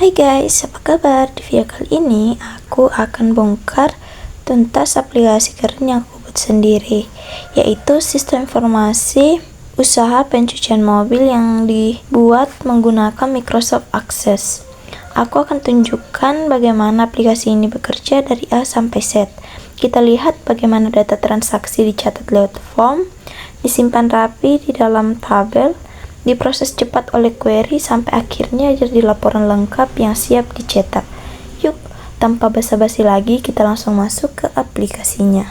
Hai guys, apa kabar? Di video kali ini aku akan bongkar tuntas aplikasi keren yang aku buat sendiri, yaitu sistem informasi usaha pencucian mobil yang dibuat menggunakan Microsoft Access. Aku akan tunjukkan bagaimana aplikasi ini bekerja dari A sampai Z. Kita lihat bagaimana data transaksi dicatat lewat form, disimpan rapi di dalam tabel, diproses cepat oleh query sampai akhirnya jadi laporan lengkap yang siap dicetak. Yuk, tanpa basa-basi lagi, kita langsung masuk ke aplikasinya.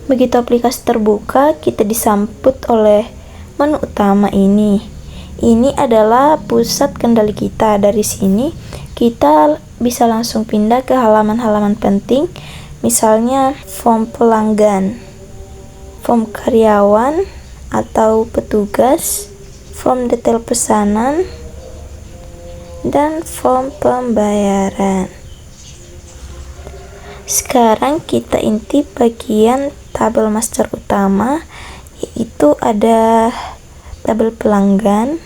Begitu aplikasi terbuka, kita disambut oleh menu utama ini. Ini adalah pusat kendali kita. Dari sini kita bisa langsung pindah ke halaman-halaman penting, misalnya form pelanggan, form karyawan atau petugas, form detail pesanan, dan form pembayaran. Sekarang kita intip bagian tabel master utama, yaitu ada tabel pelanggan,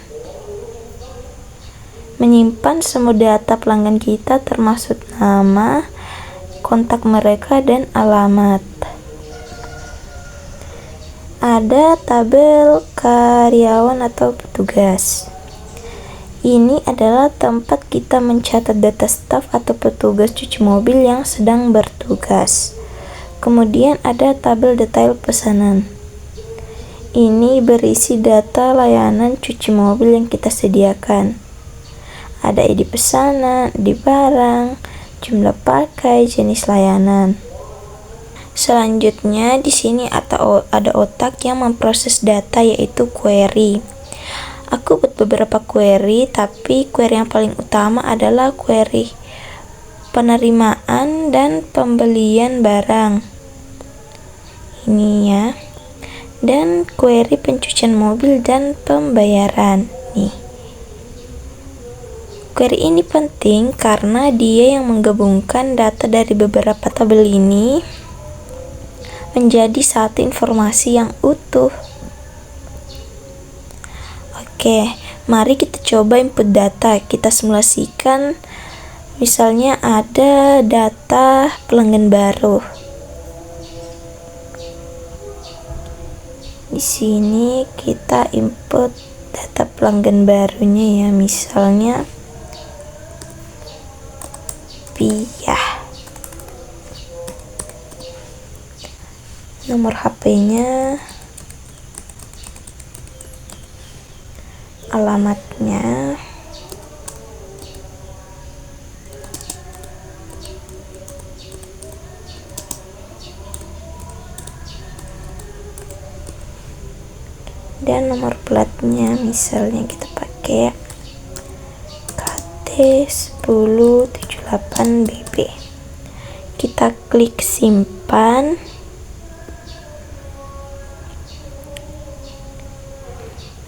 menyimpan semua data pelanggan kita termasuk nama, kontak mereka, dan alamat. Ada tabel karyawan atau petugas. Ini adalah tempat kita mencatat data staf atau petugas cuci mobil yang sedang bertugas. Kemudian ada tabel detail pesanan. Ini berisi data layanan cuci mobil yang kita sediakan. Ada ID pesanan, ID barang, jumlah pakai, jenis layanan. Selanjutnya di sini ada otak yang memproses data, yaitu query. Aku buat beberapa query, tapi query yang paling utama adalah query penerimaan dan pembelian barang. Ini ya. Dan query pencucian mobil dan pembayaran. Nih. Query ini penting karena dia yang menggabungkan data dari beberapa tabel ini menjadi satu informasi yang utuh. Oke, mari kita coba input data. Kita simulasikan, misalnya ada data pelanggan baru. Di sini kita input data pelanggan barunya ya, misalnya Piyah. Nomor HP-nya, alamatnya, dan nomor platnya, misalnya kita pakai KT1078BB. Kita klik simpan.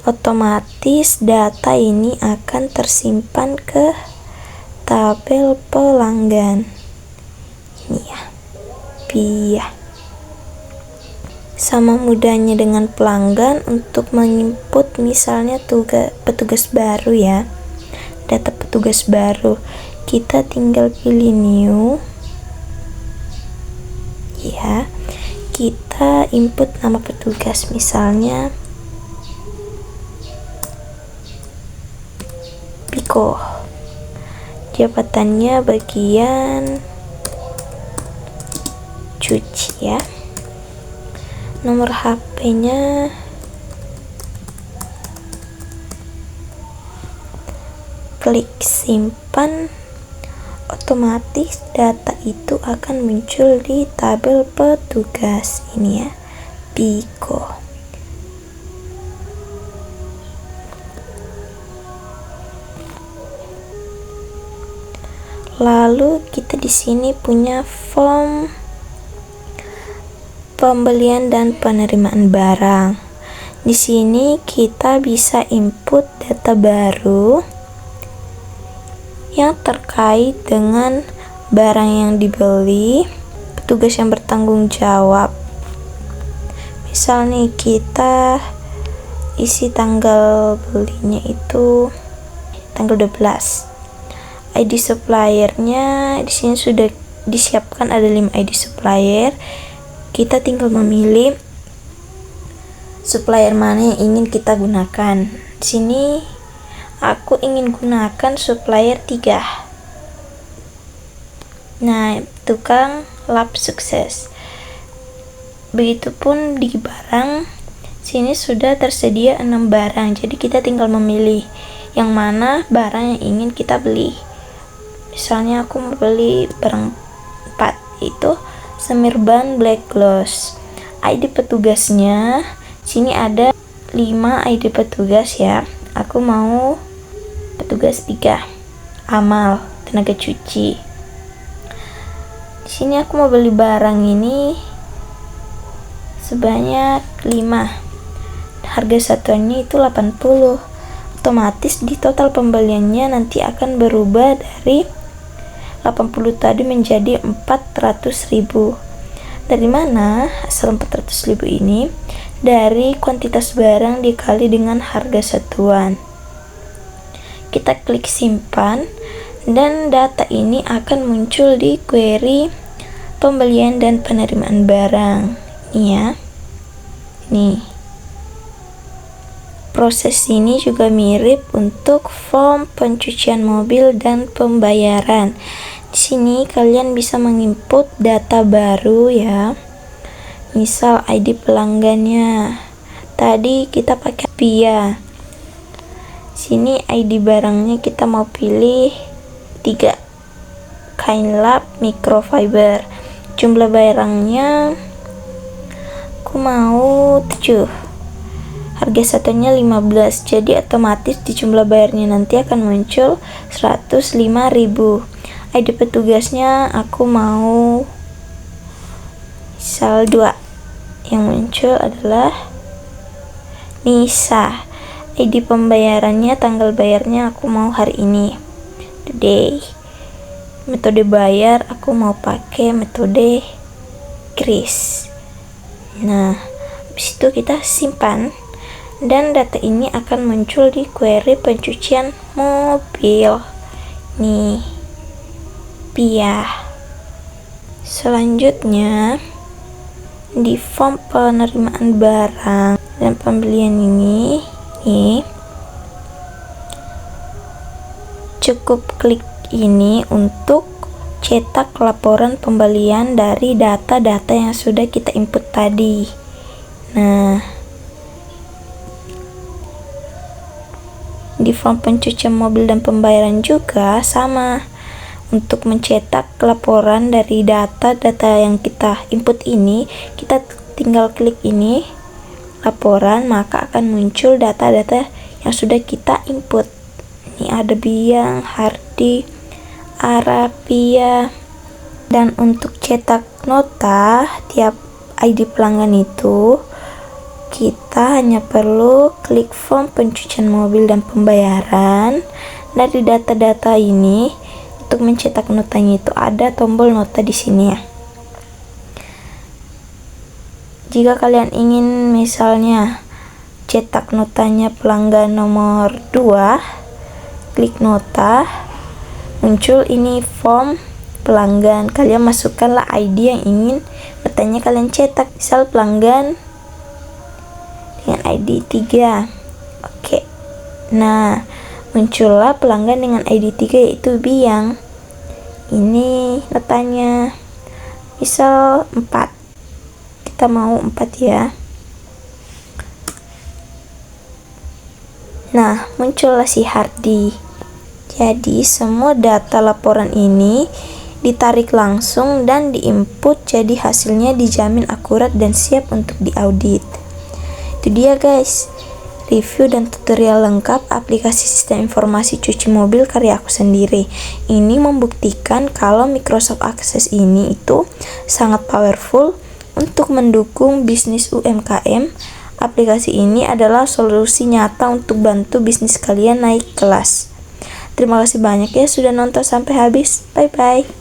Otomatis data ini akan tersimpan ke tabel pelanggan. Ini ya, Piyah. Sama mudahnya dengan pelanggan untuk menginput misalnya petugas baru ya. Data petugas baru, kita tinggal pilih new ya. Kita input nama petugas, misalnya Piko. Jabatannya bagian cuci ya. Nomor HP-nya klik simpan. Otomatis data itu akan muncul di tabel petugas ini ya, Piko. Lalu kita di sini punya form pembelian dan penerimaan barang. Di sini kita bisa input data baru yang terkait dengan barang yang dibeli, petugas yang bertanggung jawab. Misal nih kita isi tanggal belinya itu tanggal 12. ID suppliernya di sini sudah disiapkan, ada 5 ID supplier. Kita tinggal memilih supplier mana yang ingin kita gunakan. Di sini aku ingin gunakan supplier 3. Nah, tukang lap sukses. Begitupun di barang, sini sudah tersedia 6 barang, jadi kita tinggal memilih yang mana barang yang ingin kita beli. Misalnya aku mau beli barang 4, itu semir ban black gloss. ID petugasnya sini ada 5 ID petugas ya. Aku mau petugas 3, amal tenaga cuci. Di sini aku mau beli barang ini sebanyak 5. Harga satuannya itu 80. Otomatis di total pembeliannya nanti akan berubah dari 80 tadi menjadi 400.000. Dari mana asal 400.000 ini? Dari kuantitas barang dikali dengan harga satuan. Kita klik simpan dan data ini akan muncul di query pembelian dan penerimaan barang. Ini ya. Nih. Proses ini juga mirip untuk form pencucian mobil dan pembayaran. Di sini kalian bisa menginput data baru ya. Misal ID pelanggannya. Tadi kita pakai Pia. Sini ID barangnya kita mau pilih 3. Kain lap microfiber. Jumlah barangnya aku mau 7. Harga satunya 15, jadi otomatis di jumlah bayarnya nanti akan muncul 105.000. ID petugasnya aku mau misal 2. Yang muncul adalah Nisa. ID pembayarannya, tanggal bayarnya aku mau hari ini, today. Metode bayar aku mau pakai metode kris. Nah, habis itu kita simpan. Dan data ini akan muncul di query pencucian mobil. Nih, Pia. Selanjutnya, di form penerimaan barang dan pembelian ini, cukup klik ini untuk cetak laporan pembelian dari data-data yang sudah kita input tadi. Nah, di form pencucian mobil dan pembayaran juga sama. Untuk mencetak laporan dari data-data yang kita input ini, kita tinggal klik ini laporan, maka akan muncul data-data yang sudah kita input. Ini ada Biang, Hardi, Arapia. Dan untuk cetak nota tiap ID pelanggan itu, kita hanya perlu klik form pencucian mobil dan pembayaran. Dari data-data ini, untuk mencetak notanya itu ada tombol nota di sini ya. Jika kalian ingin misalnya cetak notanya pelanggan nomor 2, klik nota, muncul ini form pelanggan. Kalian masukkanlah ID yang ingin notanya kalian cetak. Misal pelanggan dengan ID 3. Oke. Nah, muncullah pelanggan dengan ID 3 yaitu Biang. Ini notanya misal 4. Kita mau 4 ya. Nah, muncullah si Hardi. Jadi, semua data laporan ini ditarik langsung dan diinput, jadi hasilnya dijamin akurat dan siap untuk diaudit. Itu dia guys, review dan tutorial lengkap aplikasi sistem informasi cuci mobil karya aku sendiri. Ini membuktikan kalau Microsoft Access ini itu sangat powerful untuk mendukung bisnis UMKM. Aplikasi ini adalah solusi nyata untuk bantu bisnis kalian naik kelas. Terima kasih banyak ya sudah nonton sampai habis. Bye bye.